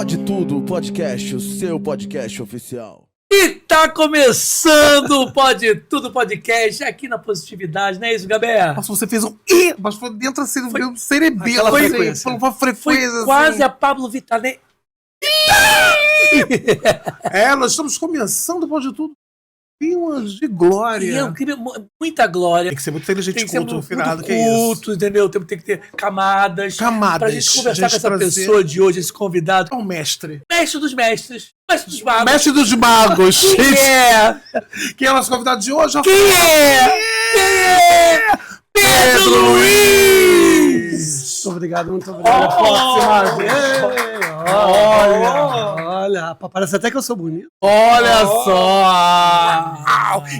Pode Tudo Podcast, o seu podcast oficial. E tá começando o Pode Tudo Podcast aqui na Positividade, não é isso, Gabé? Nossa, você fez um I, mas foi dentro assim do cerebelo. Foi uma frequência Foi quase assim. a Pablo Vittar, né? Nós estamos começando o Pode Tudo. Pilas de glória. E eu queria muita glória. Tem que ser muito inteligente, Tem que ser culto, muito finado, que culto, é isso. entendeu? Tem que ter camadas. Camadas. Pra gente conversar com essa trazer- pessoa de hoje, esse convidado. É um mestre. Mestre dos mestres. Mestre dos magos. Mestre dos magos. Quem é? Quem é o nosso convidado de hoje? Quem é? Quem é? Pedro Luiz! Muito obrigado por participar. Olha, parece até que eu sou bonito. Olha só!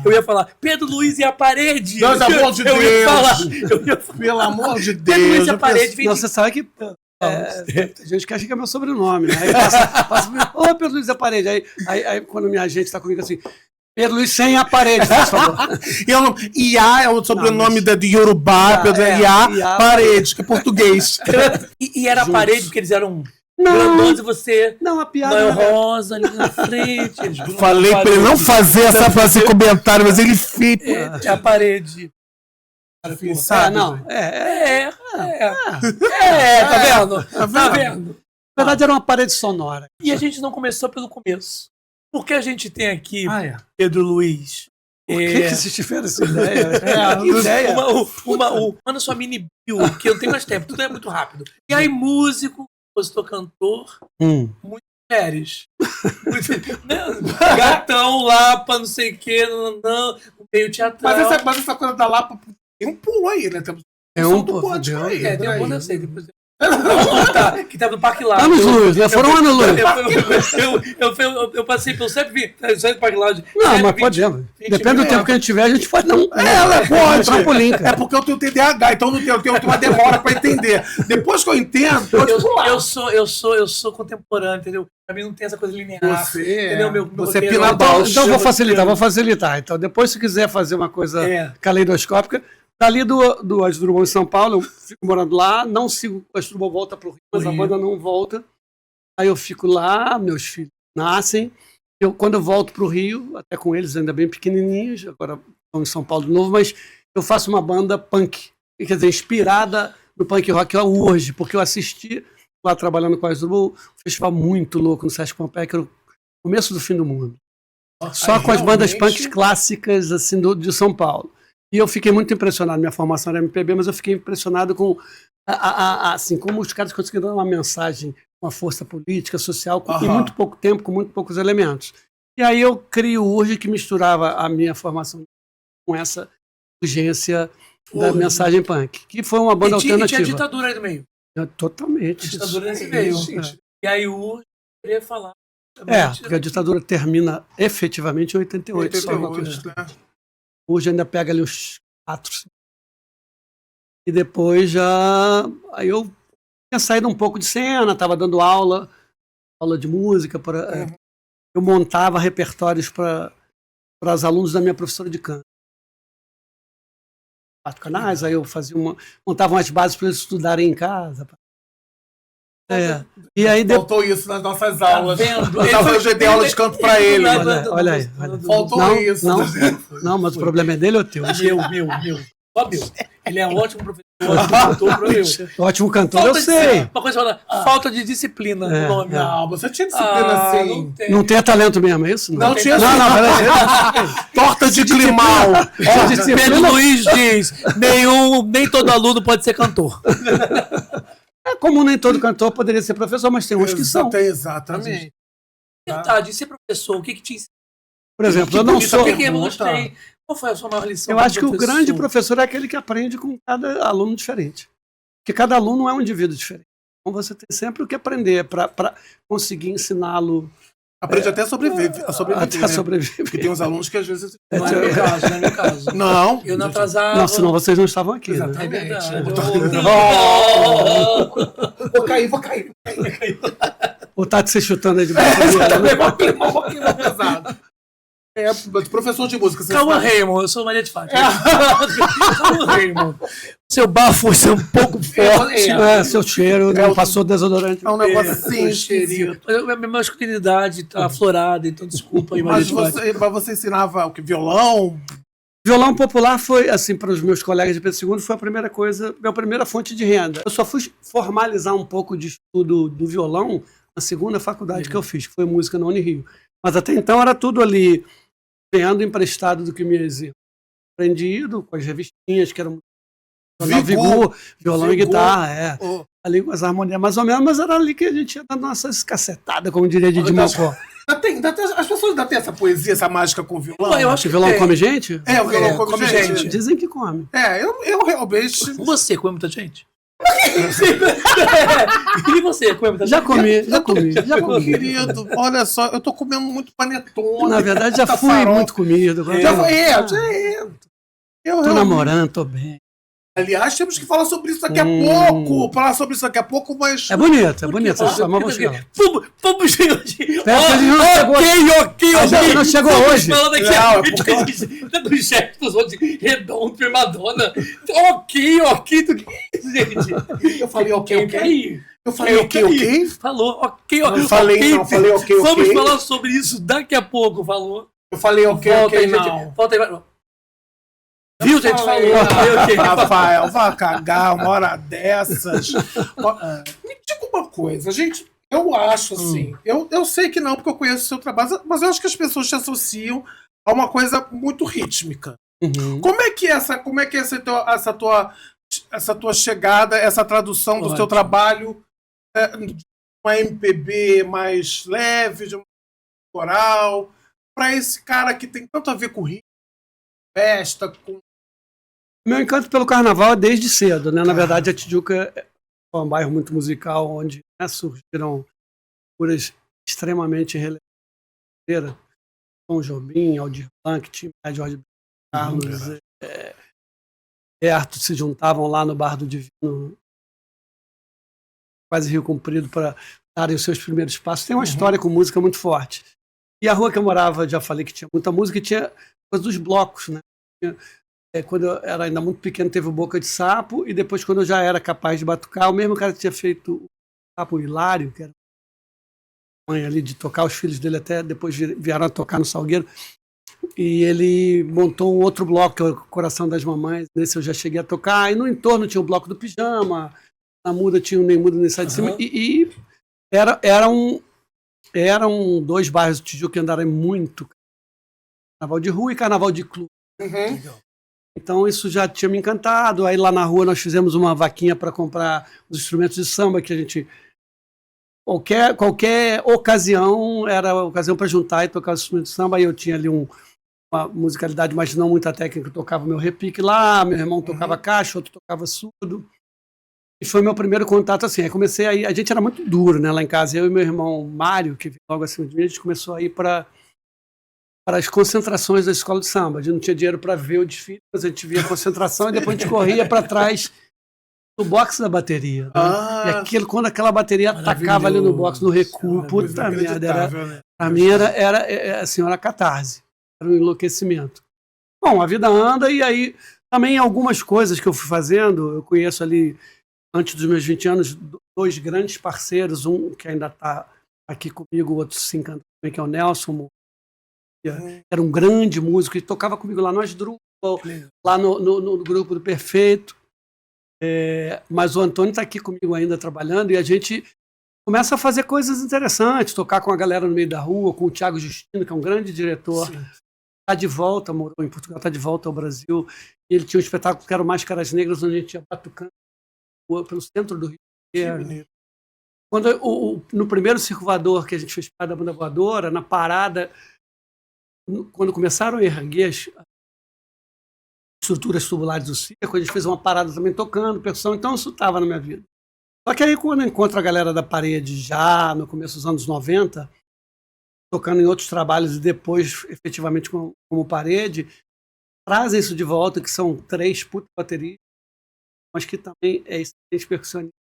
Eu ia falar, Pedro Luiz e a parede! Deus, amor de eu ia falar, eu ia falar. Pelo amor de Deus. Pedro Luiz e a parede vem Não, de... você sabe que tem gente que acha que é meu sobrenome, né? Aí passa ô, Pedro Luiz a parede. Aí quando minha gente está comigo assim, Pedro Luiz sem a parede, por favor. Iá é o sobrenome de Yorubá, Pedro Iá, parede, que é português. E era a parede porque eles eram Não. grandões e você... Não, a piada Noel não é- Rosa ali na frente. Eles viram Falei a pra ele não fazer esse comentário, mas ele fez. parede. É a parede. Sabe? não. Tá vendo? Tá vendo? Na verdade era uma parede sonora. E a gente não começou pelo começo. Porque a gente tem aqui, É. Pedro Luiz... Por que vocês tiveram essa ideia? Que ideia? Manda sua mini bio, que eu não tenho mais tempo, tudo é muito rápido. E aí, músico, compositor, cantor, mulheres. Gatão, Lapa, não sei o que, não, meio teatral. Mas essa coisa da Lapa tem um pulo aí, né? Temos É som um do pulo, Pode deu. aí. É, tem um bom, eu sei, depois... Tá, que tava no Parque Lapa. Anos luz, né? Foram anos luz. Eu passei pelo sempre do Parque Lapa. Não, mas podemos. Depende do tempo que a gente tiver, a gente pode dar um Pode. trampolim, É cara. porque eu tenho TDAH, então não tenho uma demora pra entender. Depois que eu entendo, Eu sou contemporâneo, entendeu? Pra mim não tem essa coisa linear. Entendeu? Meu você roteiro- pila balde. Então vou facilitar. Então depois, se quiser fazer uma coisa caleidoscópica, dali do Asdrubal em São Paulo, eu fico morando lá, não sigo o Asdrubal, volta pro Rio, mas a banda não volta. Aí eu fico lá, meus filhos nascem. Quando eu volto pro Rio, até com eles ainda bem pequenininhos, agora estão em São Paulo de novo, mas eu faço uma banda punk, quer dizer, inspirada no punk rock hoje, porque eu assisti lá trabalhando com a Asdrubal, um festival muito louco no Sesc Pompeia, que era o começo do fim do mundo. Só com as bandas punks clássicas assim, de São Paulo. E eu fiquei muito impressionado, minha formação era MPB, mas eu fiquei impressionado com assim, como os caras conseguiram dar uma mensagem, uma força política, social, em muito pouco tempo, com muito poucos elementos. E aí eu crio o Urge, que misturava a minha formação com essa urgência da mensagem punk, que foi uma banda E tinha alternativa. ditadura aí no meio. Totalmente. Ditadura nesse meio. E aí o queria falar. Porque a ditadura termina efetivamente em 88. né? Hoje ainda pega ali uns 4. E depois já... Aí eu tinha saído um pouco de cena, estava dando aula de música. Eu montava repertórios para os alunos da minha professora de canto. 4 canais, aí eu montava umas bases para eles estudarem em casa. E aí Faltou isso nas nossas aulas. vendo? Eu dei aula de canto pra ele. Olha aí. Faltou isso. Não, mas o problema é dele ou teu? Meu. Só meu. Ele é um ótimo professor, ótimo cantor, pro meu. Ótimo cantor, eu sei. Uma coisa falando, falta de disciplina no nome. Não, você tinha disciplina assim. Não tem talento mesmo, é isso? Não tinha peraí. torta de climão. Pedro Luiz diz, nem todo aluno pode ser cantor. É como nem todo cantor poderia ser professor, mas tem uns que são. Exatamente. Verdade, ser professor, o que te ensina? Por exemplo, eu não sou... Eu gostei. Qual foi a sua maior lição? Eu acho que o grande professor é aquele que aprende com cada aluno diferente. Porque cada aluno é um indivíduo diferente. Então você tem sempre o que aprender para conseguir ensiná-lo. Aprende até a sobreviver. Até sobreviver. Porque tem uns alunos que às vezes... Não é meu caso. Não. Eu não atrasava. Não, senão vocês não estavam aqui. É Né? verdade. Vou cair. O Tati se chutando aí de baixo. Vou pesado. Professor de música. Calma, Raymond, eu sou Maria de Fátima. Calma, Raymond. Seu bafo foi ser um pouco forte. Seu cheiro não passou desodorante. É um negócio assim, cheirinho. A minha masculinidade tá aflorada, então desculpa aí, Maria de Fátima. Mas você ensinava o que? Violão? Violão popular foi, assim, para os meus colegas de Pedro II, foi a primeira coisa, minha primeira fonte de renda. Eu só fui formalizar um pouco de estudo do violão na segunda faculdade que eu fiz, que foi música na Unirio. Mas até então era tudo ali, ganhando emprestado do que me exia. Aprendido com as revistinhas, que eram Vigor, violão e guitarra, ali com as harmonias mais ou menos, mas era ali que a gente ia dando nossas cacetadas, como diria Didi Mocó. As pessoas ainda têm essa poesia, essa mágica com o violão. Eu acho que o violão come gente? O violão come gente. Dizem que come. Eu realmente... Você come muita gente? E você come muita gente? Já comi. Querido, olha só, eu tô comendo muito panetone. Na verdade, já fui muito comido. Eu tô namorando, tô bem. Aliás, temos que falar sobre isso daqui a pouco. Mas... É bonito. Mas vamos chegar. Vamos chegar hoje. Ok. A gente não chegou hoje. Falando aqui do chefe dos outros, redondo, primadona. Ok. Do que é isso, gente? Eu falei ok. Eu falei ok. Falou, ok. Não falei ok. Vamos falar sobre isso daqui a pouco, falou. Eu falei ok, não. Volta aí, viu, gente? Falou. Rafael, vai cagar uma hora dessas. Me diga uma coisa, gente. Eu acho assim. Eu sei que não, porque eu conheço o seu trabalho, mas eu acho que as pessoas te associam a uma coisa muito rítmica. Uhum. Como é que é essa tua chegada, essa tradução do seu trabalho de uma MPB mais leve, de uma coral, para esse cara que tem tanto a ver com ritmo, festa, com... Meu encanto pelo carnaval é desde cedo, né? Na verdade, a Tijuca é um bairro muito musical, onde surgiram figuras extremamente relevantes. Tom Jobim, Aldir Blanc, Tim Jorge Carlos, Berto se juntavam lá no Bar do Divino, quase Rio Comprido, para darem os seus primeiros passos. Tem uma história com música muito forte. E a rua que eu morava, já falei que tinha muita música, e tinha coisa dos blocos, né? Quando eu era ainda muito pequeno, teve o Boca de Sapo, e depois, quando eu já era capaz de batucar, o mesmo cara que tinha feito o Sapo Hilário, que era mãe ali de tocar, os filhos dele até depois vieram a tocar no Salgueiro, e ele montou um outro bloco, que é o Coração das Mamães. Nesse eu já cheguei a tocar, e no entorno tinha o Bloco do Pijama, na Muda tinha o Nem Muda Nem Sai de Cima, e eram dois bairros do Tijuca que andaram muito, carnaval de rua e carnaval de clube. Então isso já tinha me encantado. Aí lá na rua nós fizemos uma vaquinha para comprar os instrumentos de samba, que a gente... Qualquer ocasião era a ocasião para juntar e tocar os instrumentos de samba. Aí eu tinha ali uma musicalidade, mas não muita técnica. Eu tocava meu repique lá, meu irmão tocava caixa, outro tocava surdo. E foi meu primeiro contato assim. Aí comecei a ir... A gente era muito duro, né, lá em casa. Eu e meu irmão Mário, que veio logo acima de mim, a gente começou a ir para as concentrações da escola de samba. A gente não tinha dinheiro para ver o desfile, mas a gente via a concentração e depois a gente corria para trás do box da bateria. Né? E aquilo, quando aquela bateria atacava ali no box, no recuo, puta merda. Para mim era catarse, era um enlouquecimento. Bom, a vida anda, e aí também algumas coisas que eu fui fazendo, eu conheço ali, antes dos meus 20 anos, dois grandes parceiros, um que ainda está aqui comigo, o outro se encantou também, que é o Nelson. Era um grande músico e tocava comigo lá no Asdrubal, lá no grupo do Perfeito. Mas o Antônio está aqui comigo ainda trabalhando, e a gente começa a fazer coisas interessantes, tocar com a galera no meio da rua, com o Thiago Justino, que é um grande diretor. Está de volta, morou em Portugal, está de volta ao Brasil. E ele tinha um espetáculo que era o Máscaras Negras, onde a gente ia batucando pelo centro do Rio de Janeiro. No primeiro Circo Voador que a gente fez da Banda Voadora, na parada, quando começaram a erguer as estruturas tubulares do circo, a gente fez uma parada também tocando, percussão, então isso estava na minha vida. Só que aí, quando eu encontro a galera da Parede, já no começo dos anos 90, tocando em outros trabalhos e depois, efetivamente, como Parede, trazem isso de volta, que são 3 putas baterias, mas que também é excelente percussionista.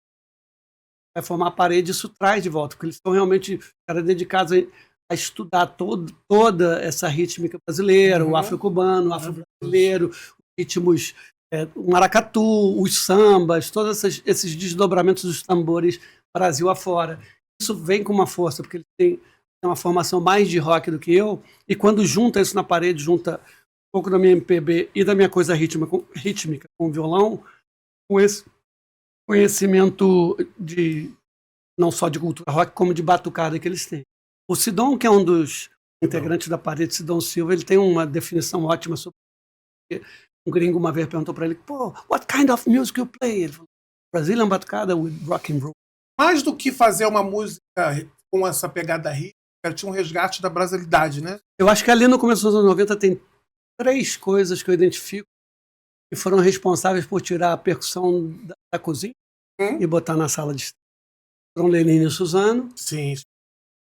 Vai formar a Parede, isso traz de volta, porque eles estão realmente dedicados a estudar toda essa rítmica brasileira, o afro-cubano, o afro-brasileiro, os ritmos, o maracatu, os sambas, todos esses desdobramentos dos tambores Brasil afora. Isso vem com uma força, porque ele tem uma formação mais de rock do que eu, e quando junta isso na parede, junta um pouco da minha MPB e da minha coisa rítmica com o violão, com esse conhecimento não só de cultura rock, como de batucada que eles têm. O Sidon, que é um dos integrantes da parede, Sidon Silva, ele tem uma definição ótima sobre um gringo uma vez perguntou para ele, what kind of music you play? Ele falou, Brazilian batucada with rock and roll. Mais do que fazer uma música com essa pegada rítmica, tinha um resgate da brasilidade, né? Eu acho que ali no começo dos anos 90 tem 3 coisas que eu identifico que foram responsáveis por tirar a percussão da cozinha e botar na sala de estar. Foram Lenine e Suzano, sim.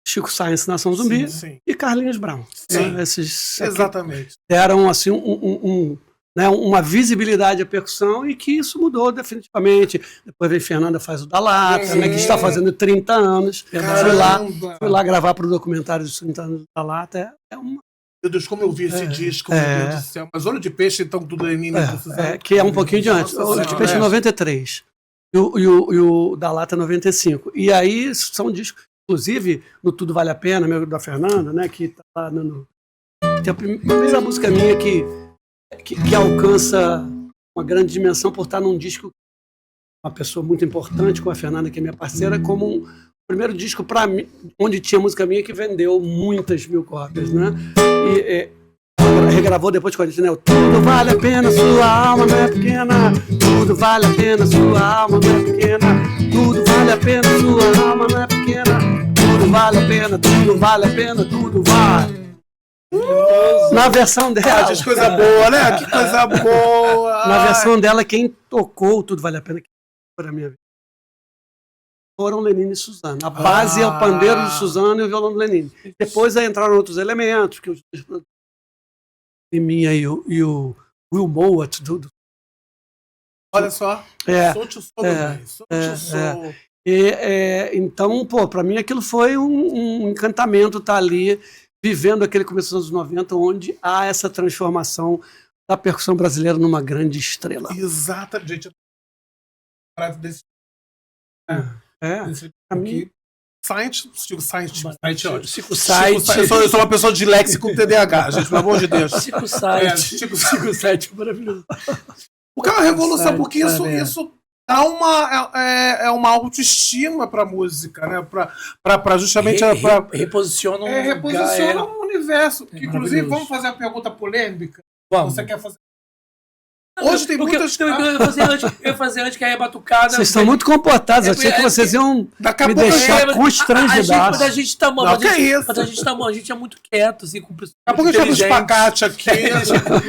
Chico Science, Nação Zumbi, sim. e Carlinhos Brown. Sim. Esses exatamente. Deram assim, uma visibilidade à percussão e que isso mudou definitivamente. Depois veio Fernanda Faz o da Lata, né, que está fazendo 30 anos. Fui lá gravar para o documentário dos 30 anos da Lata. Meu Deus, como eu vi esse disco, meu Deus do céu. Mas Olho de Peixe, então, tudo Lenine. Que é um pouquinho de antes. Olho de Peixe é 93. E o da Lata é 95. E aí são discos, inclusive, no Tudo Vale a Pena, meu da Fernanda, né, que está lá tem a primeira música minha que alcança uma grande dimensão por estar num disco, uma pessoa muito importante, com a Fernanda, que é minha parceira, como um primeiro disco para mim, onde tinha música minha que vendeu muitas mil cópias, né? E regravou depois com a gente, né? Tudo vale a pena, sua alma não é pequena. Tudo vale a pena, sua alma não é pequena. Tudo vale a pena, sua alma não é pequena. Tudo vale a pena, tudo vale a pena, tudo vale. Na versão dela. Que coisa boa, né? Que coisa boa. Na versão dela, quem tocou Tudo Vale a Pena, que foi a minha vida, foram Lenine e Suzano. A base é o pandeiro de Suzano e o violão do Lenine. Depois aí entraram outros elementos, que os e minha e o Will Mowat, tudo. Olha só. Então, para mim aquilo foi um encantamento estar ali, vivendo aquele começo dos anos 90, onde há essa transformação da percussão brasileira numa grande estrela. Exatamente. Pra mim, Chico Science. Eu sou uma pessoa de léxico com TDAH, gente, pelo amor de Deus. Chico Science. Chico Science, maravilhoso. Porque é uma revolução, porque isso dá uma autoestima para a música, né? Para justamente reposiciona um universo. Inclusive, vamos fazer uma pergunta polêmica. Vamos. Você quer fazer? Hoje tem muitas... Eu ia fazer antes que a batucada... Vocês estão muito comportados. Achei que vocês iam me deixar constrangidaço. Mas a gente tá bom. Mas a gente tá bom. A gente é muito quieto, assim, com pessoas muito inteligentes. Daqui a pouco a gente faz um espacate aqui.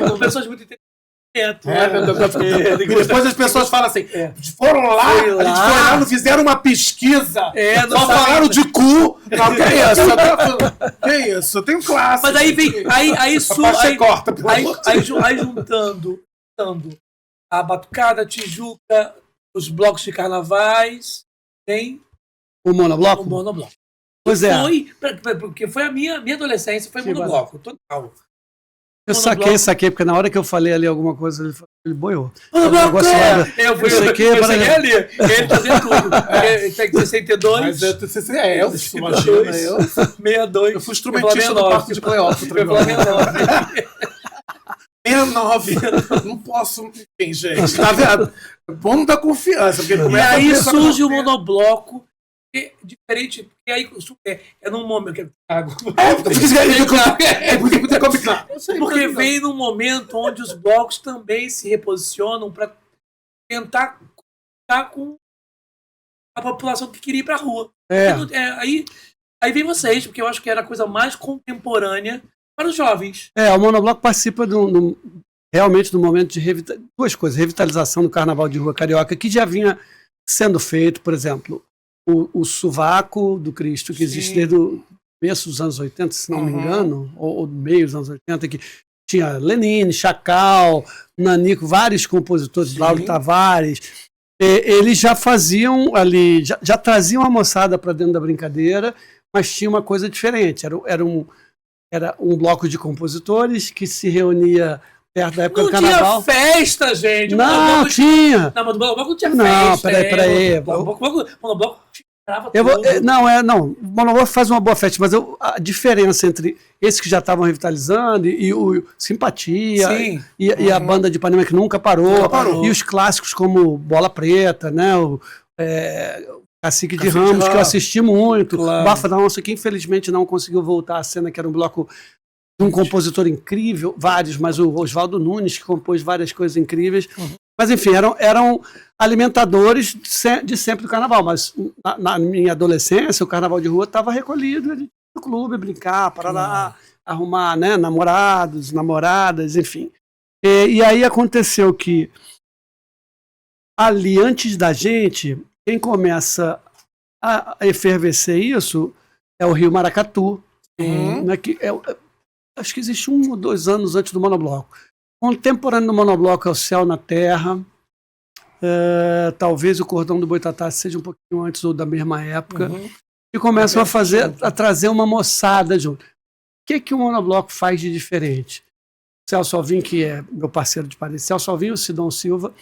Com pessoas muito inteligentes. E depois as pessoas falam assim, foram lá, a gente foi lá, não fizeram uma pesquisa, só falaram de cu. Não, que isso? Eu tenho classe. Mas aí vem, aí juntando a batucada, a Tijuca, os blocos de carnavais, tem o monobloco. Pois é. Porque foi a minha adolescência, foi monobloco, total. Eu saquei, porque na hora que eu falei ali alguma coisa, ele boiou. Eu cheguei ali, ele fazia tudo. Ele tem 62. Mas eu imagina. 62. Eu fui instrumentista do parque de playoff. 69. Não posso. Enfim, gente. Tá vendo? Vamos dar confiança. E aí surge o monobloco. Diferente, porque aí é num momento. Porque vem num momento onde os blocos também se reposicionam para tentar contar com a população que queria ir para a rua. Aí vem vocês, porque eu acho que era a coisa mais contemporânea para os jovens. O monobloco participa realmente do momento de duas coisas: revitalização do carnaval de rua carioca, que já vinha sendo feito, por exemplo. O Sovaco do Cristo, que existe desde o começo dos anos 80, se não me engano, ou meio dos anos 80, que tinha Lenine, Chacal, Nanico, vários compositores, Lauro Tavares. Eles já faziam ali, já traziam a moçada para dentro da brincadeira, mas tinha uma coisa diferente. Era um bloco de compositores que se reunia perto da época do carnaval. Não tinha festa, gente. Não, tinha. Não, mas o Monobloco não tinha Não, festa. peraí. O Monobloco tirava Não, o Monobloco faz uma boa festa, mas a diferença entre esses que já estavam revitalizando e o Simpatia e a banda de Ipanema que nunca parou, e os clássicos como Bola Preta, né? O Cacique de Ramos, que eu assisti muito, o Bafo da Onça, que infelizmente não conseguiu voltar à cena, que era um bloco de um compositor incrível, vários, mas o Oswaldo Nunes, que compôs várias coisas incríveis. Mas, enfim, eram alimentadores de sempre do carnaval. Mas, na minha adolescência, o carnaval de rua estava recolhido, ele ia no clube, brincar, parar, arrumar, né, namorados, namoradas, enfim. E aí aconteceu que, ali, antes da gente, quem começa a efervescer isso é o Rio Maracatu, né, que acho que existe 1 ou 2 anos antes do Monobloco. Contemporâneo do Monobloco é o Céu na Terra. Talvez o Cordão do Boitatá seja um pouquinho antes ou da mesma época. E começam a trazer uma moçada junto. O que o Monobloco faz de diferente? Celso Alvim, que é meu parceiro de parede, Celso Alvim e o Sidão Silva,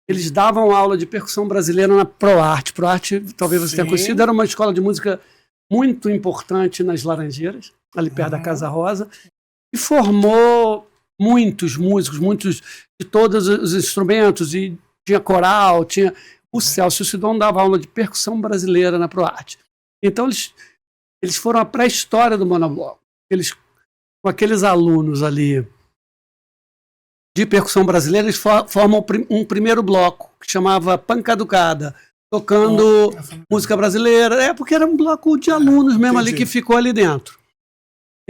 eles davam aula de percussão brasileira na ProArte. ProArte, talvez você tenha conhecido, era uma escola de música muito importante nas Laranjeiras, ali perto da Casa Rosa. E formou muitos músicos, muitos de todos os instrumentos, e tinha coral, tinha... O Celso e o Sidão davam aula de percussão brasileira na ProArte. Então eles foram a pré-história do Monobloco. Eles, com aqueles alunos ali de percussão brasileira, eles formam um primeiro bloco, que chamava Pancaducada, tocando música brasileira. Porque era um bloco de alunos mesmo ali, que ficou ali dentro.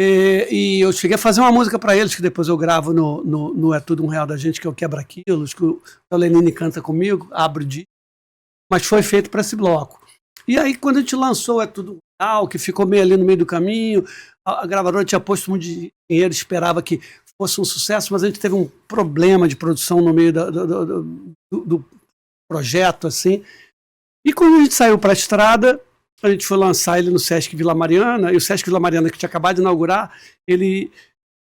E eu cheguei a fazer uma música para eles, que depois eu gravo no É Tudo um Real da Gente, que é o Quebra-Quilos, que o Lenine canta comigo, abre o dia. Mas foi feito para esse bloco. E aí, quando a gente lançou É Tudo um Real, que ficou meio ali no meio do caminho, a gravadora tinha posto muito dinheiro, esperava que fosse um sucesso, mas a gente teve um problema de produção no meio do projeto, assim. E quando a gente saiu para a estrada, a gente foi lançar ele no Sesc Vila Mariana, e o Sesc Vila Mariana, que tinha acabado de inaugurar, ele,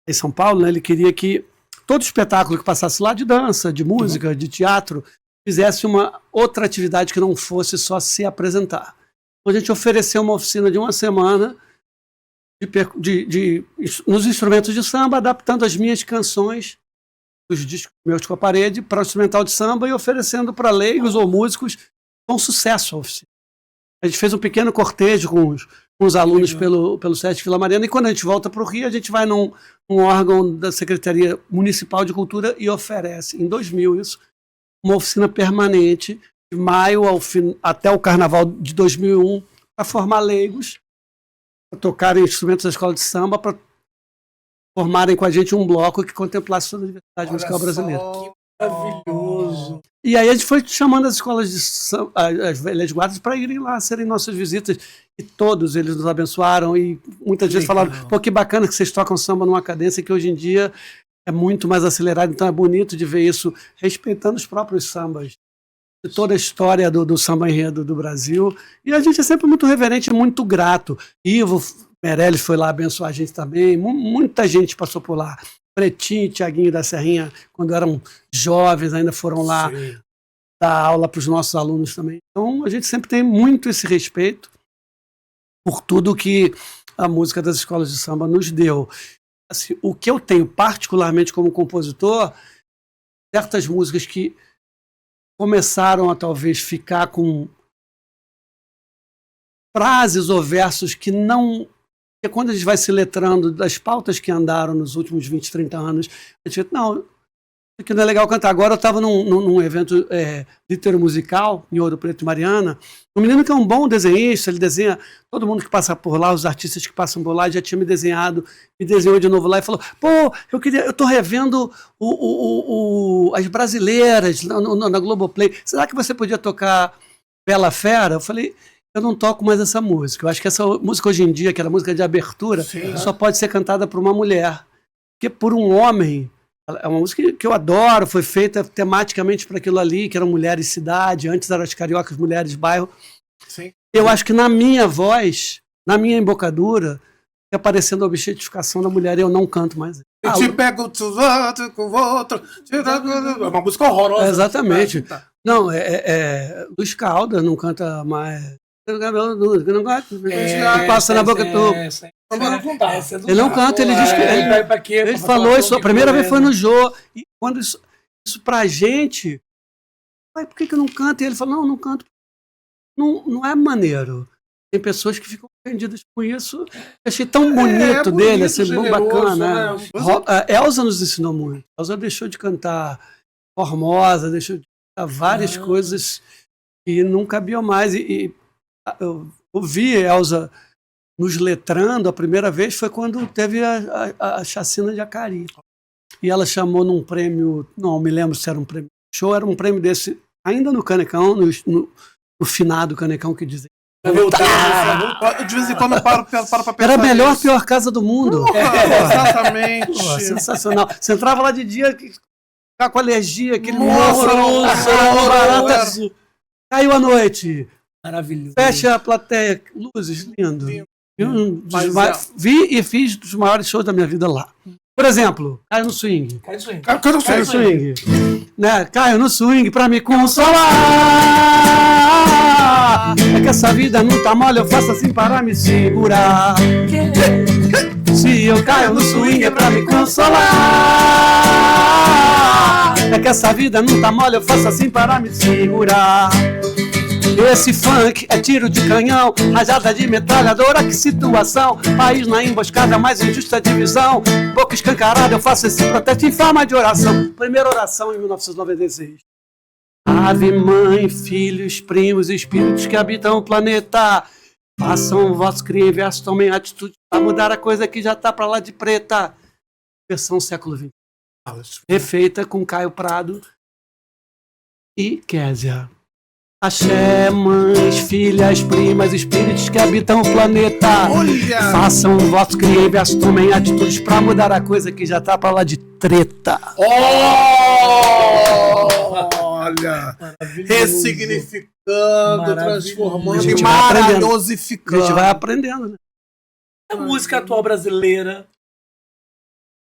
em São Paulo, né, ele queria que todo espetáculo que passasse lá de dança, de música, de teatro, fizesse uma outra atividade que não fosse só se apresentar. Então a gente ofereceu uma oficina de 1 semana nos instrumentos de samba, adaptando as minhas canções, os discos meus com a parede, para o instrumental de samba e oferecendo para leigos ou músicos com sucesso a oficina. A gente fez um pequeno cortejo com os alunos pelo Sesc Vila Mariana, e quando a gente volta para o Rio, a gente vai num órgão da Secretaria Municipal de Cultura e oferece, em 2000 isso, uma oficina permanente, de maio até o Carnaval de 2001, para formar leigos, para tocarem instrumentos da escola de samba, para formarem com a gente um bloco que contemplasse toda a diversidade musical brasileira. Maravilhoso. E aí a gente foi chamando as escolas de samba, as velhas guardas, para irem lá, serem nossas visitas, e todos eles nos abençoaram, e muitas vezes falaram, pô, que bacana que vocês tocam samba numa cadência que hoje em dia é muito mais acelerado, então é bonito de ver isso, respeitando os próprios sambas, de toda a história do samba enredo do Brasil. E a gente é sempre muito reverente, muito grato. Ivo Meirelles foi lá abençoar a gente também, muita gente passou por lá. Pretinho e Tiaguinho da Serrinha, quando eram jovens, ainda foram lá dar aula para os nossos alunos também. Então a gente sempre tem muito esse respeito por tudo que a música das escolas de samba nos deu. Assim, o que eu tenho particularmente como compositor, certas músicas que começaram a talvez ficar com frases ou versos que não... Porque quando a gente vai se letrando das pautas que andaram nos últimos 20, 30 anos, a gente não, isso aqui não é legal cantar. Agora eu estava num evento litero-musical, em Ouro Preto e Mariana, um menino que é um bom desenhista, ele desenha todo mundo que passa por lá, os artistas que passam por lá, já tinha me desenhou de novo lá e falou, pô, eu tô revendo as brasileiras na Globoplay, será que você podia tocar Bela Fera? Eu falei, eu não toco mais essa música. Eu acho que essa música hoje em dia, aquela música de abertura, só pode ser cantada por uma mulher. Porque por um homem, é uma música que eu adoro, foi feita tematicamente para aquilo ali, que eram mulheres cidade, antes eram as cariocas, mulheres bairro. Sim. Eu acho que na minha voz, na minha embocadura, aparecendo a objetificação da mulher e eu não canto mais. Eu te pego com o outro. É uma música horrorosa. Exatamente. Não, Luiz Caldas não canta mais. Passa na boca do. Ele não canta, ele diz que. Ele falou isso, a primeira vez foi no Jô. E quando isso pra gente. Por que eu não canto? E ele falou: não canto. Não é maneiro. Tem pessoas que ficam ofendidas com isso. Eu achei tão bonito dele, assim, bacana. Né? Elza nos ensinou muito. Elza deixou de cantar Formosa, deixou de cantar várias coisas que não cabiam mais. E eu ouvi Elza nos letrando, a primeira vez foi quando teve a chacina de Acari. E ela chamou num prêmio, não me lembro se era um prêmio show, era um prêmio desse, ainda no Canecão, no finado Canecão que dizem. De vez em quando eu paro pra pensar. Era a melhor, pior casa do mundo. Exatamente. Sensacional. Você entrava lá de dia, ficar com alergia, aquele horroroso. Caiu a noite. Maravilhoso. Fecha a plateia, luzes, lindo. Vi e fiz dos maiores shows da minha vida lá. Por exemplo, Caio no Swing. Caio no Swing. Né? Caio no Swing pra me consolar. É que essa vida não tá mole, eu faço assim para me segurar. Se eu caio no swing é pra me consolar. É que essa vida não tá mole, eu faço assim para me segurar. Esse funk é tiro de canhão, rajada de metralhadora, que situação. País na emboscada, mais injusta divisão. Boca escancarada, eu faço esse protesto em forma de oração. Primeira oração em 1996. Ave, mãe, filhos, primos e espíritos que habitam o planeta, façam o vosso cria e verso, tomem atitude para mudar a coisa que já tá pra lá de preta. Versão século XX. Refeita com Caio Prado e Kézia. Axé, mães, filhas, primas, espíritos que habitam o planeta. Olha! Façam o vosso cria e verso, tomem atitudes pra mudar a coisa que já tá pra lá de treta. Olha! Ressignificando, transformando e A maravilhosificando. gente vai aprendendo, né? A música atual brasileira.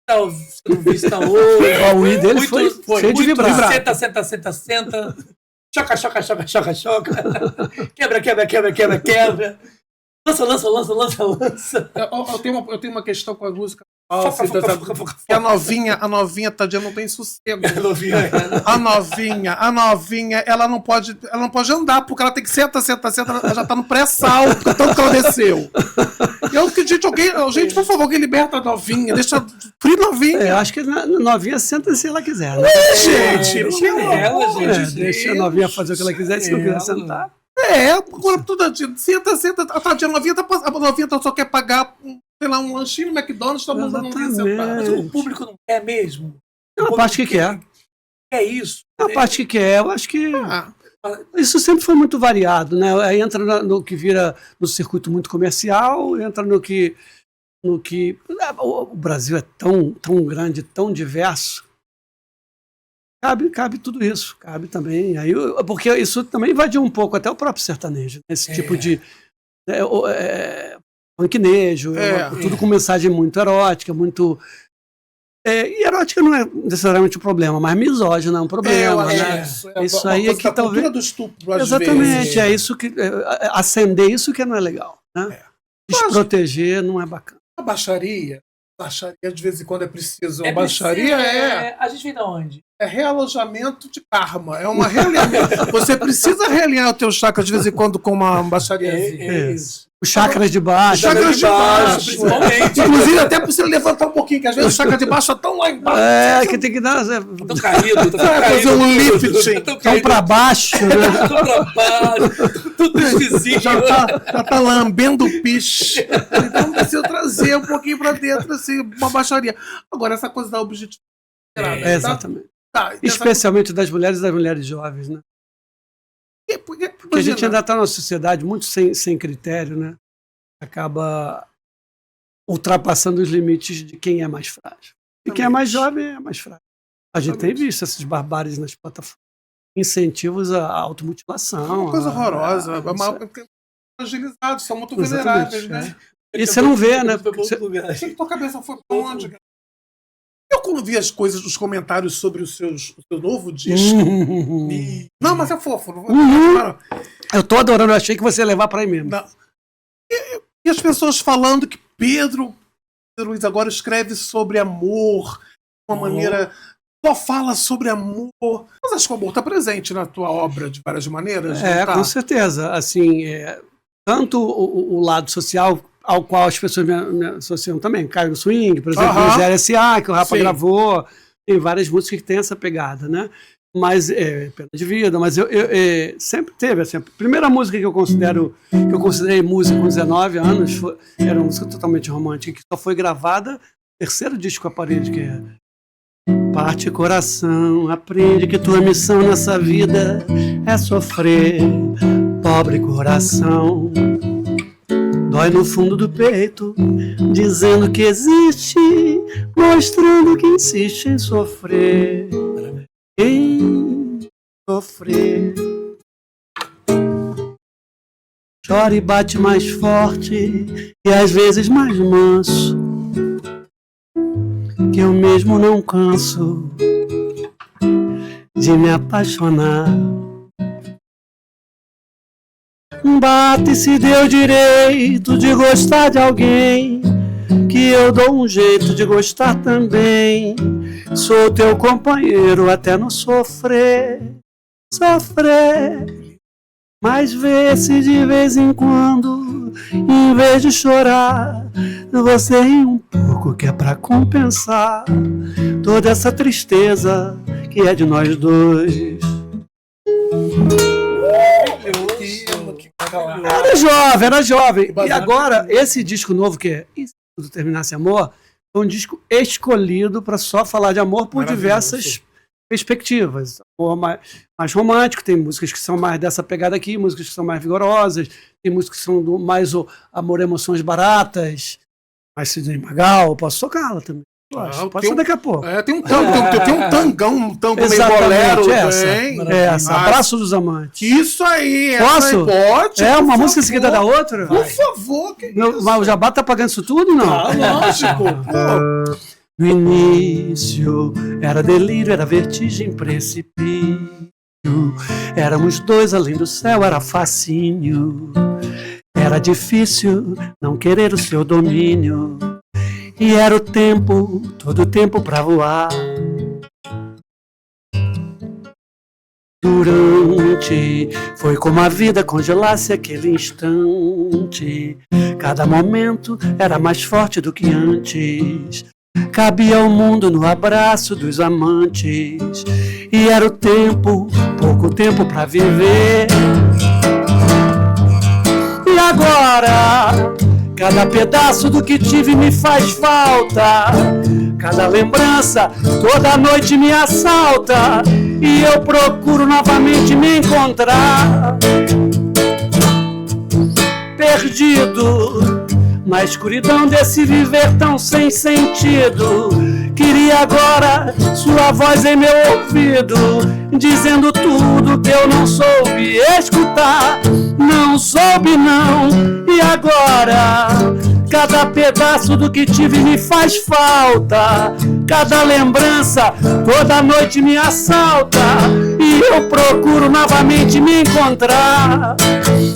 Você não vista hoje. O I dele foi cheio de vibrar. Senta. Choca. Quebra. Lança. Eu tenho uma questão com a música. A novinha, tadinha, não tem sossego. A novinha, ela não pode andar, porque ela tem que senta, ela já tá no pré-sal, tanto que ela desceu. Gente, por favor, alguém liberta a novinha, deixa free novinha. Eu acho que a novinha senta se ela quiser, né? Gente, deixa a novinha fazer o que ela quiser, se não quiser sentar. Agora tudo senta, a tadinha, a novinha só quer pagar, sei lá, um lanchinho no McDonald's, todo mundo não quer sentar. Mas o público não quer mesmo. É uma parte que quer. É isso. É uma parte que quer. Eu acho que isso sempre foi muito variado, né? Aí entra no que vira no circuito muito comercial, entra no que o Brasil é tão grande, tão diverso. Cabe tudo isso, cabe também. Aí, porque isso também invadiu um pouco até o próprio sertanejo, né? Esse tipo de funknejo, tudo com mensagem muito erótica, muito... e erótica não é necessariamente um problema, mas misógina é um problema, né? Isso aí é que talvez... do estupro, às exatamente, vezes. É isso que... acender isso que não é legal, né? Desproteger não é bacana. A baixaria de vez em quando é preciso. A baixaria A gente vem da onde? É realojamento de karma. É uma realinhamento. Você precisa realinhar o teu chakra de vez em quando com uma baixaria. Isso. Os chakras de baixo. Chakras de baixo, principalmente. Inclusive, até pra você levantar um pouquinho, que às vezes o chakra de baixo tá tão lá embaixo. Que tem que dar... Tão caído. Fazer um lifting. Tão pra baixo, né? Tão pra baixo. Tudo esquisito. Já tá lambendo o piche. Então precisa trazer um pouquinho pra dentro, assim, uma baixaria. Agora, essa coisa da objetividade. Exatamente. Especialmente das mulheres jovens, né? Porque a gente ainda está numa sociedade muito sem critério, né? Acaba ultrapassando os limites de quem é mais frágil. E quem é mais jovem é mais frágil. A gente tem visto essas barbáries nas plataformas. Incentivos à automutilação. Uma coisa horrorosa. fragilizados, são muito vulneráveis, né? E você não vê, né? Tua cabeça foi pra onde, cara? Eu, quando vi as coisas, os comentários sobre o seu novo disco. Não, mas é fofo. Não vou... Eu tô adorando, eu achei que você ia levar pra aí mesmo. Não. E as pessoas falando que Pedro Luiz agora escreve sobre amor, de uma maneira. Só fala sobre amor. Mas acho que o amor está presente na tua obra de várias maneiras. Com certeza. Assim, tanto o lado social ao qual as pessoas me associam também. Caio no Swing, por exemplo, o Zé S.A., que o Rafa gravou. Tem várias músicas que tem essa pegada, né? Mas, Pena de Vida, mas eu sempre teve, assim, a primeira música que eu considerei música com 19 anos, era uma música totalmente romântica, que só foi gravada, terceiro disco com a parede, que é Parte coração, aprende que tua missão nessa vida é sofrer, pobre coração. Dói no fundo do peito, dizendo que existe, mostrando que insiste em sofrer. Em sofrer. Chora e bate mais forte e às vezes mais manso, que eu mesmo não canso de me apaixonar. Bate se deu direito de gostar de alguém, que eu dou um jeito de gostar também. Sou teu companheiro até no sofrer, mas vê se de vez em quando, em vez de chorar, você ri um pouco, que é pra compensar toda essa tristeza que é de nós dois. Era jovem. E agora, esse disco novo que é E Se Tudo Terminasse Amor, é um disco escolhido para só falar de amor por diversas perspectivas. Amor mais romântico, tem músicas que são mais dessa pegada aqui, músicas que são mais vigorosas, tem músicas que são mais o amor, emoções baratas, mais Sidney Magal, posso tocá-la também. Pode ser daqui a pouco. Tem um tangão, um tango meio bolero. Essa. Abraço dos Amantes. Isso aí. Posso? Pode. É uma música seguida da outra? Por favor. Mas o Jabá tá pagando isso tudo, não? Lógico. No início era delírio, era vertigem, precipício. Éramos dois além do céu, era fascínio. Era difícil não querer o seu domínio. E era o tempo, todo o tempo pra voar. Durante, foi como a vida congelasse aquele instante. Cada momento era mais forte do que antes. Cabia o mundo no abraço dos amantes. E era o tempo, pouco tempo pra viver. E agora, cada pedaço do que tive me faz falta. Cada lembrança toda noite me assalta. E eu procuro novamente me encontrar. Perdido na escuridão desse viver tão sem sentido. Queria agora sua voz em meu ouvido, dizendo tudo que eu não soube escutar. Não soube não. E agora, cada pedaço do que tive me faz falta. Cada lembrança toda noite me assalta. E eu procuro novamente me encontrar.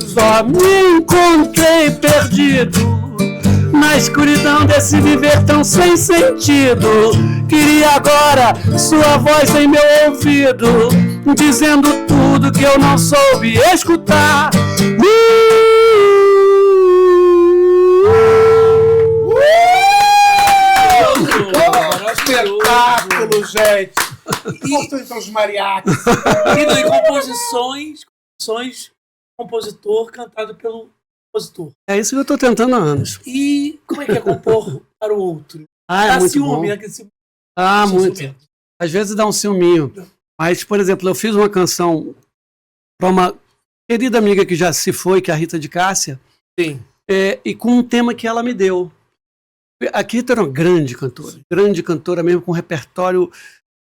Só me encontrei perdido na escuridão desse viver tão sem sentido. Queria agora sua voz em meu ouvido, dizendo tudo que eu não soube escutar. Espetáculo, gente! Faltam então os mariachis. E composições, compositor cantado pelo compositor. É isso que eu estou tentando há anos. E como é que é compor para o outro? É muito bom. Muito. Às vezes dá um ciúminho. Mas, por exemplo, eu fiz uma canção para uma querida amiga que já se foi, que é a Rita de Cássia. Sim. E com um tema que ela me deu. A Rita era uma grande cantora mesmo, com repertório.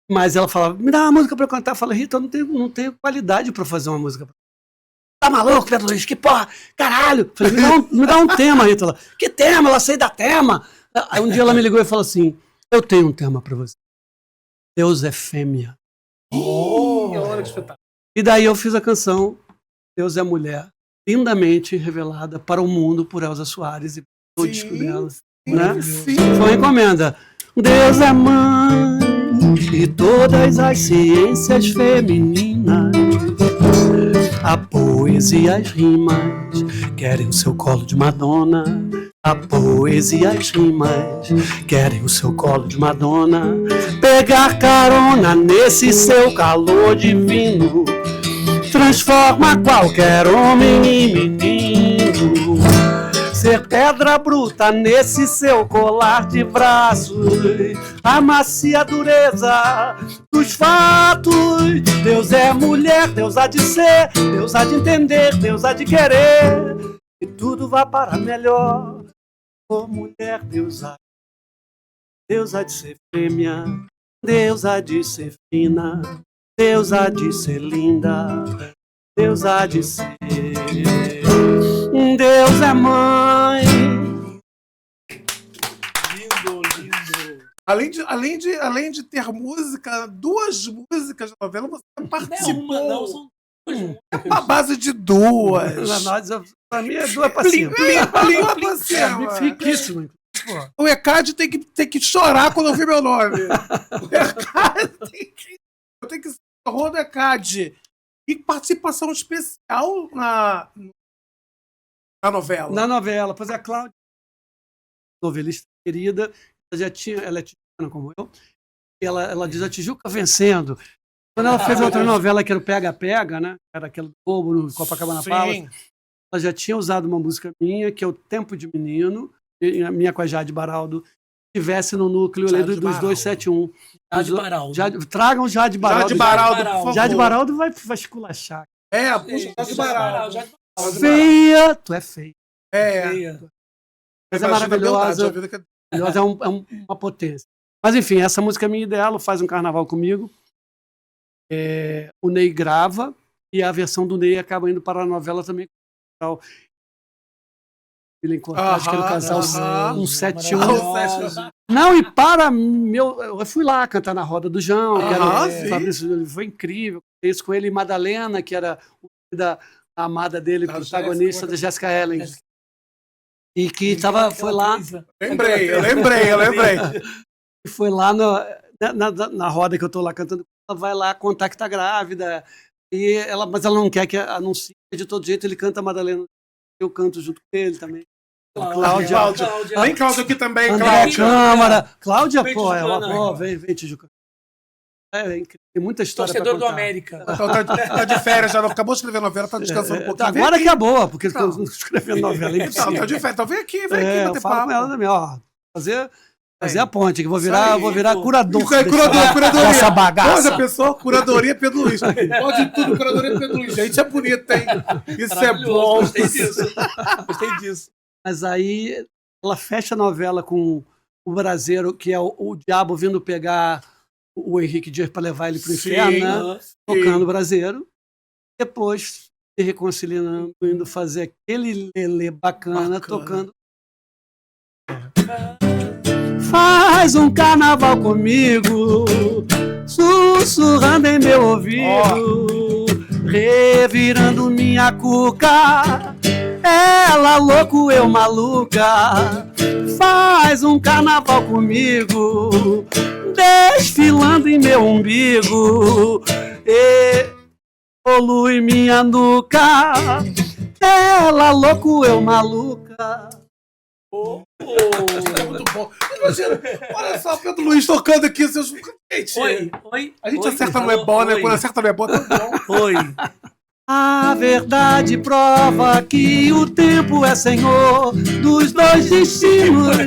Mas ela falava, me dá uma música para eu cantar. Eu falei, Rita, eu não tenho qualidade para fazer uma música. Tá maluco, Pedro Luiz? Que porra, caralho. Falei, me dá um tema, Rita. Ela, que tema? Ela sei da tema. Aí um dia ela me ligou e falou assim, eu tenho um tema pra você. Deus é fêmea. Olha que espetáculo. E daí eu fiz a canção Deus é Mulher, lindamente revelada para o mundo por Elza Soares e o disco dela. Né? Foi encomenda. Deus é mãe de todas as ciências femininas. A poesia e as rimas querem o seu colo de Madonna. A poesia e as rimas querem o seu colo de Madonna. Pegar carona nesse seu calor divino transforma qualquer homem em menino. Ser pedra bruta nesse seu colar de braços, a macia dureza dos fatos. Deus é mulher, Deus há de ser, Deus há de entender, Deus há de querer, e tudo vai para melhor. Oh mulher, Deus há de ser fêmea, Deus há de ser fina, Deus há de ser linda, Deus há de ser. Deus é mãe. Lindo. Além de ter música, 2 músicas de novela, você participou. Não é uma, não, são 2. É uma base de 2. Pra mim é 2 pra cima. Fiquíssimo. O ECAD tem que chorar quando ouvir meu nome. O ECAD eu tenho que ser o Rodo ECAD. E participação especial na novela. Na novela, pois é, a Cláudia, novelista querida, ela é tijucana como eu, e ela diz a Tijuca vencendo. Quando ela fez outra novela que era o Pega Pega, né? Era aquele bobo no Copacabana Palace, ela já tinha usado uma música minha, que é o Tempo de Menino, minha com a Jade Baraldo, tivesse no núcleo dos 271. Jade Baraldo. Tragam Jade Baraldo. Jade Baraldo, por favor. Jade Baraldo vai esculachar. Puxa, Jade Baraldo. Feia, tu é feia. Feia. Mas é maravilhosa. Maravilhosa, é uma potência. Mas enfim, essa música é minha dela, faz um carnaval comigo. O Ney grava e a versão do Ney acaba indo para a novela também. Ele acho que era o casal 171. Não, e eu fui lá cantar na roda do João, foi incrível. Isso com ele e Madalena, que era a amada dele, protagonista da Jessica Ellen. E que foi lá. Eu lembrei. E foi lá na roda que eu tô lá cantando, ela vai lá contar que tá grávida. Mas ela não quer que anuncie, de todo jeito ele canta a Madalena. Eu canto junto com ele também. Cláudia. Vem Cláudia aqui também, Cláudia. Câmara. Cláudia, vem, Tijuca. Tem muita história pra contar. Torcedor do América. Tá de férias, já não acabou de escrever novela, tá descansando um pouquinho. Agora que é boa, porque eu não escrevendo novela. É impossível. Tá de férias, então vem aqui bater papo. Falo com ela também, fazer a ponte, que vou virar curador. Curadoria. Essa bagaça. Olha, pessoal, curadoria Pedro Luiz. Pode tudo, curadoria Pedro Luiz. Gente, é bonito, hein? Isso é bom. Gostei disso. Mas aí ela fecha a novela com o Braseiro, que é o diabo vindo pegar o Henrique Dias para levar ele para o inferno, né? Tocando o Braseiro. Depois se reconciliando, indo fazer aquele lelê bacana. Tocando. Faz um carnaval comigo, sussurrando em meu ouvido, revirando minha cuca. Ela louco, eu maluca. Faz um carnaval comigo, desfilando em meu umbigo, evolui minha nuca. Ela louco, eu maluca. É muito bom. Imagina, olha só, Pedro Luiz tocando aqui seus. Gente, oi. A gente acerta não é bom, né? Quando acerta não é bom, tá bom. Oi. A verdade prova que o tempo é senhor dos 2 destinos.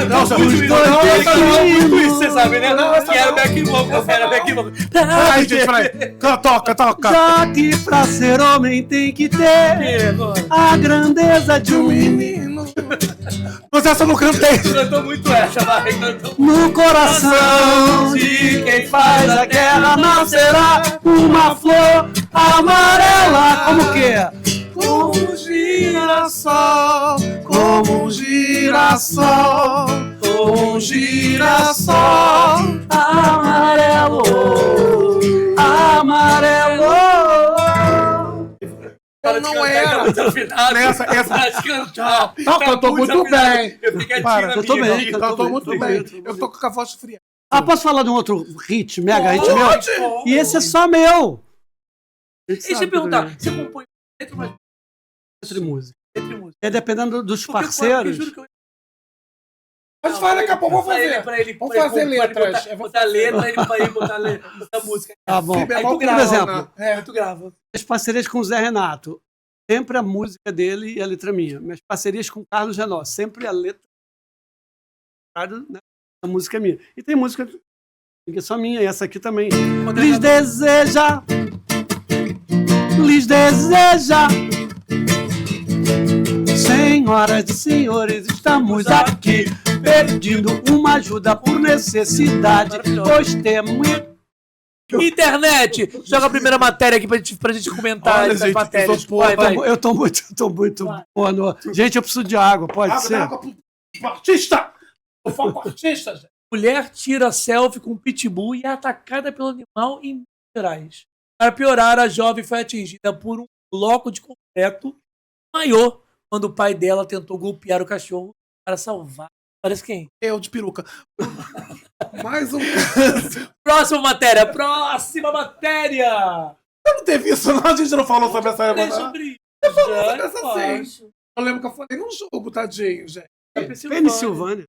Não, já dos 2 destinos. Você sabe, né? Que era back vocal. Ai, gente, peraí. Toca. Já que pra ser homem tem que ter a grandeza de um menino. Mas essa eu não cantei. Cantou muito essa, vai. No coração de quem faz a guerra nascerá uma flor amarela. Como que é? girassol, como um girassol, como um girassol amarelo, amarelo. Cara, não era. Essa cantar. Cantou muito bem. Eu tô bem. Cantou muito bem. Eu tô com a voz fria. Posso falar de um outro hit, mega hit meu? E esse é só meu. Deixa eu perguntar, você compõe letra ou letra de música? É dependendo dos parceiros. Mas fala, daqui a pouco vou fazer. Vamos fazer letras. Botar letra, ele vai botar música. Tá bom. Aí tu grava, por exemplo. Tu grava. As parcerias com o Zé Renato, sempre a música dele e a letra minha. Minhas parcerias com o Carlos Renó, sempre a letra, né? A música é minha. E tem música que é só minha, e essa aqui também. Lhes deseja. Senhoras e senhores, estamos aqui pedindo uma ajuda por necessidade, pois temos... Internet! Joga a primeira matéria aqui pra gente comentar essas matérias. Eu tô muito boa. Gente, eu preciso de água, pode ser? Água pro artista! Eu falo com artista, gente. Mulher tira selfie com pitbull e é atacada pelo animal em Minas Gerais. Para piorar, a jovem foi atingida por um bloco de concreto maior quando o pai dela tentou golpear o cachorro para salvar. Parece quem? Eu de peruca. Mais um. Próxima matéria! Eu não teve isso, não. A gente não falou sobre essa sobre isso. Eu lembro que eu falei num jogo, tadinho, gente. Penissilvânia.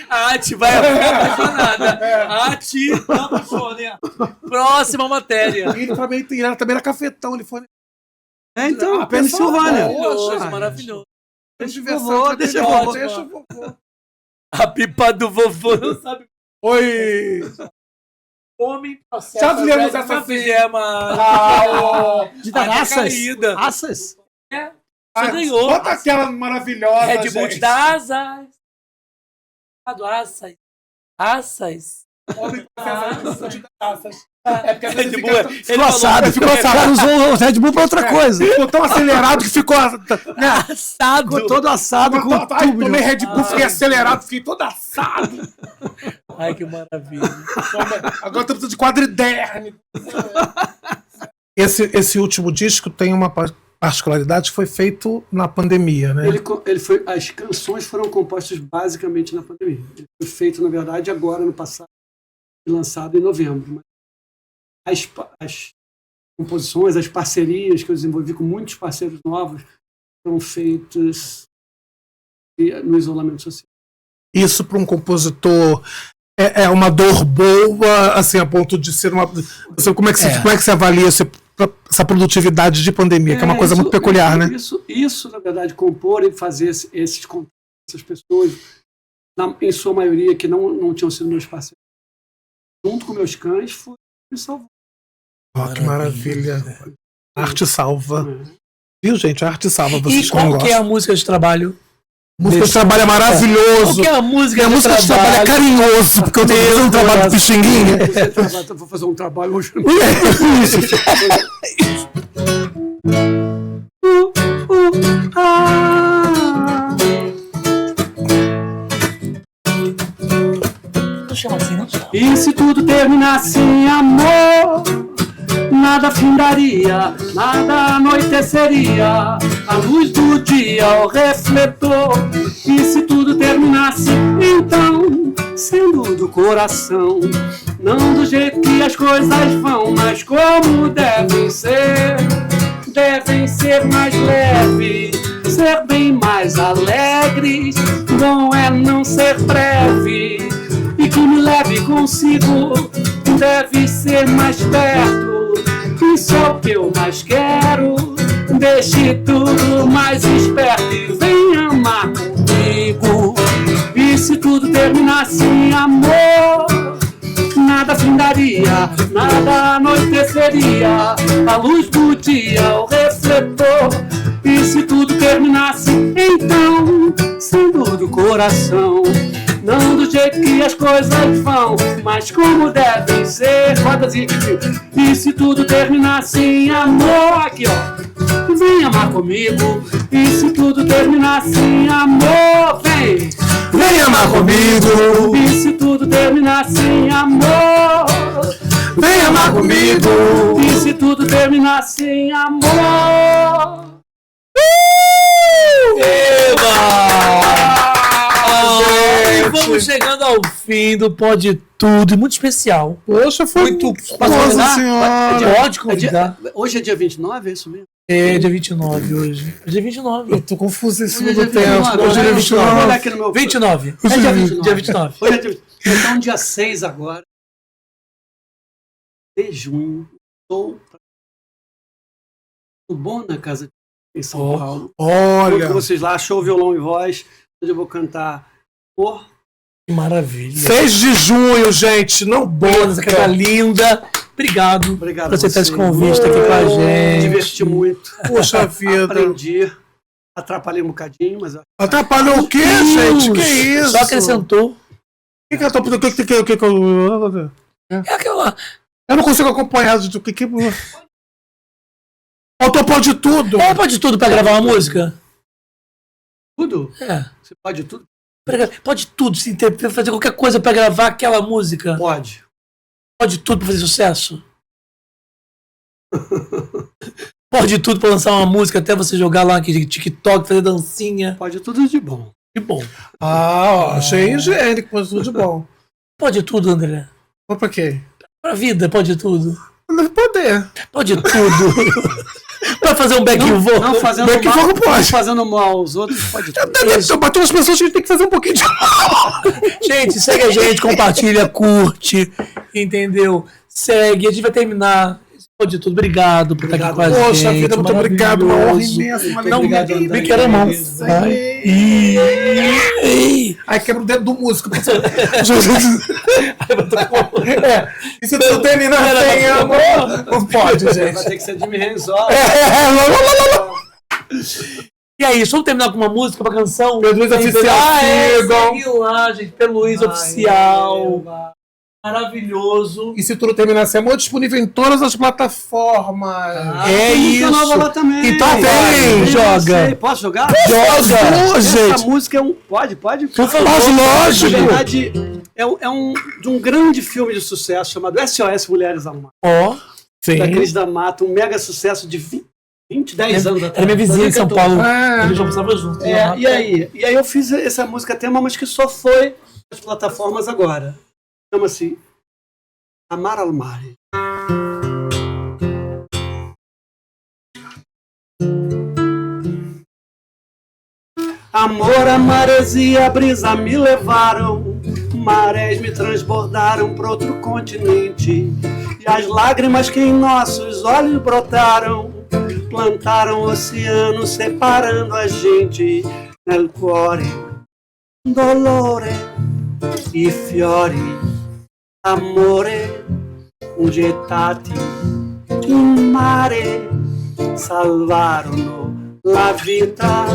A Ati vai ficar apaixonada. A Ati não apaixona. Próxima matéria. Ele também era cafetão, ele foi. Então, Penissilvânia. Maravilhoso. Deixa o vovô. A pipa do vovô não sabe. Oi! Homem processa. Já vimos essa Assas? É. Você ganhou. Bota aquela maravilhosa. Red Bull te dá asas. Assas. Homem processa de assas. É porque Red Bull ficou assado. Ela usou o Red Bull pra outra coisa. Ficou tão acelerado que ficou assado. Ficou todo assado. Tomei Red Bull, fiquei acelerado, fiquei todo assado. Ai, que maravilha. Agora tô precisando de quadriderne. Esse último disco tem uma particularidade, foi feito na pandemia, né? As canções foram compostas basicamente na pandemia. Ele foi feito, na verdade, agora, no passado, e lançado em novembro. As composições, as parcerias que eu desenvolvi com muitos parceiros novos foram feitas no isolamento social. Isso, para um compositor, é uma dor boa, assim, a ponto de ser uma... Como é que você avalia essa produtividade de pandemia, que é uma coisa muito peculiar, né? Isso, na verdade, compor e fazer esses contatos, essas pessoas, em sua maioria, que não tinham sido meus parceiros, junto com meus cães, foi me salvou. Que maravilha. A arte salva. Viu, gente? A arte salva. Vocês e qual que é a música de trabalho? Música de trabalho é maravilhoso. Qual que é a música de trabalho? É carinhoso, porque eu tô fazendo um trabalho de pixinguinha. Eu vou fazer um trabalho hoje. E se tudo terminasse em amor, nada findaria, nada anoiteceria, a luz do dia, o refletor. E se tudo terminasse, então, sendo do coração, não do jeito que as coisas vão, mas como devem ser mais leves, ser bem mais alegres. Bom é não ser breve, e que me leve consigo, deve ser mais perto. Isso é o que eu mais quero. Deixe tudo mais esperto e vem amar comigo. E se tudo terminasse em amor, nada findaria, nada anoiteceria, a luz do dia, o refletor. E se tudo terminasse, então, sendo do coração, não do jeito que as coisas vão, mas como devem ser. Rodazinha que viu. E se tudo terminar assim, amor, aqui ó, vem amar comigo. E se tudo terminar assim, amor, vem, Vem amar comigo. e se tudo terminar assim, amor, Vem amar comigo. e se tudo terminar assim, amor. E vamos chegando ao fim do Pode Tudo, muito especial. Poxa, foi Muito Nossa senhora. Pode convidar. Hoje é dia 29, é isso mesmo? É dia 29 hoje. É dia 29. Eu tô confuso em cima Hoje é do dia tempo. 29, Hoje é dia 29. Vou olhar aqui no meu 29. É dia 29. Dia 29. Hoje é dia 29. Então, dia 6 agora de junho, estou no Bom na Casa em São Paulo. Olha. Com vocês lá, show, violão e voz, onde eu vou cantar por... Que maravilha. 6 de junho, gente. Não Boa, essa casa linda. Obrigado, Obrigado por aceitar a esse você. convite, estar aqui com a Me gente. diverti muito. Poxa vida. Aprendi. Atrapalhei um bocadinho, mas... Atrapalhou o quê, gente? Que isso? Só acrescentou. O que eu tô... É aquela. Eu não consigo acompanhar do que... Faltou pode tudo. Pode tudo pra gravar uma música? Tudo? É. Você pode tudo? Pode tudo, se fazer qualquer coisa pra gravar aquela música. Pode. Pode tudo pra fazer sucesso. Pode tudo pra lançar uma música, até você jogar lá naquele TikTok, fazer dancinha. Pode tudo de bom. Que bom. Ah, achei higiênico, mas tudo de bom. Pode tudo, André. Mas pra quê? Pra vida, pode tudo. Não poder. Pode tudo. Pra fazer um back vocal. Não fazendo Back mal, vocal pode. não fazendo mal aos outros, pode tudo. Bateu as pessoas que a gente tem que fazer um pouquinho de... Gente, segue a gente, compartilha, curte, entendeu? Segue, a gente vai terminar. Pode tudo. Obrigado por estar aqui com a gente. Poxa vida, muito obrigado. Uma honra Maravilhoso. imensa. Uma Não, alegria. obrigado, André. brincadeira, irmão. Aí quebra o dedo do músico. E se tu terminar sem amor? Não pode, gente. Vai ter que ser Jimmy Renzola. E é isso, vamos terminar com uma música, uma canção. Pedro Luiz Oficial, sigam. Segue lá, gente. Pelo Luiz Oficial. Maravilhoso. E se tudo terminar sem amor, disponível em todas as plataformas. É tem música isso. nova lá também. Então Tem, vai, joga. Sei. Posso jogar? Joga. Essa música é um... Pode? Por favor. Mas lógico. Na verdade, de um grande filme de sucesso chamado SOS Mulheres ao Mar. Ó. Da Cris da Mata, um mega sucesso de 10 anos atrás. Era minha vizinha em São Paulo. É. A gente já passava junto. E aí eu fiz essa música tema, mas que só foi nas plataformas agora. Chama-se Amar al Mare. Amor, a maresia, a brisa me levaram, marés me transbordaram para outro continente, e as lágrimas que em nossos olhos brotaram plantaram o oceano separando a gente. Nel cuore dolore e fiori, amore gettati in mare salvarono la vita.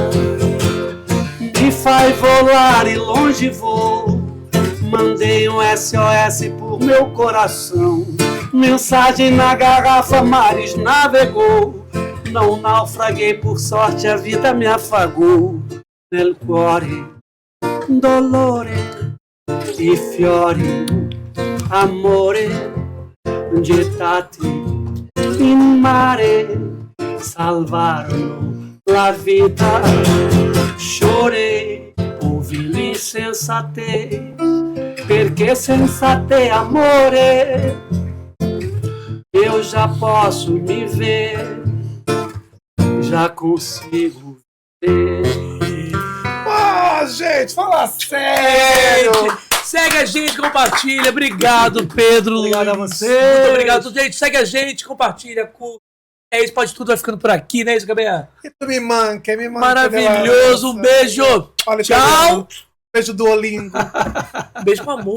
Me faz volar e longe vou, mandei um SOS por meu coração, mensagem na garrafa, mares navegou, não naufraguei por sorte, a vida me afagou. Nel cuore dolore e fiori, amore gettati in mare salvarono la vita. Chorei, ouvi insensatez, perché senza te, amore, eu já posso me ver, já consigo ver. Gente, fala sério. Segue a gente, compartilha. Obrigado, Pedro. Obrigado a Luiz. você. Muito obrigado, gente. Segue a gente, compartilha. É isso, pode tudo, vai ficando por aqui, né? Isso, Gabriel? E tu me manca, Maravilhoso. Um beijo. Olha, tchau. Beijo do Olingo. Beijo com amor.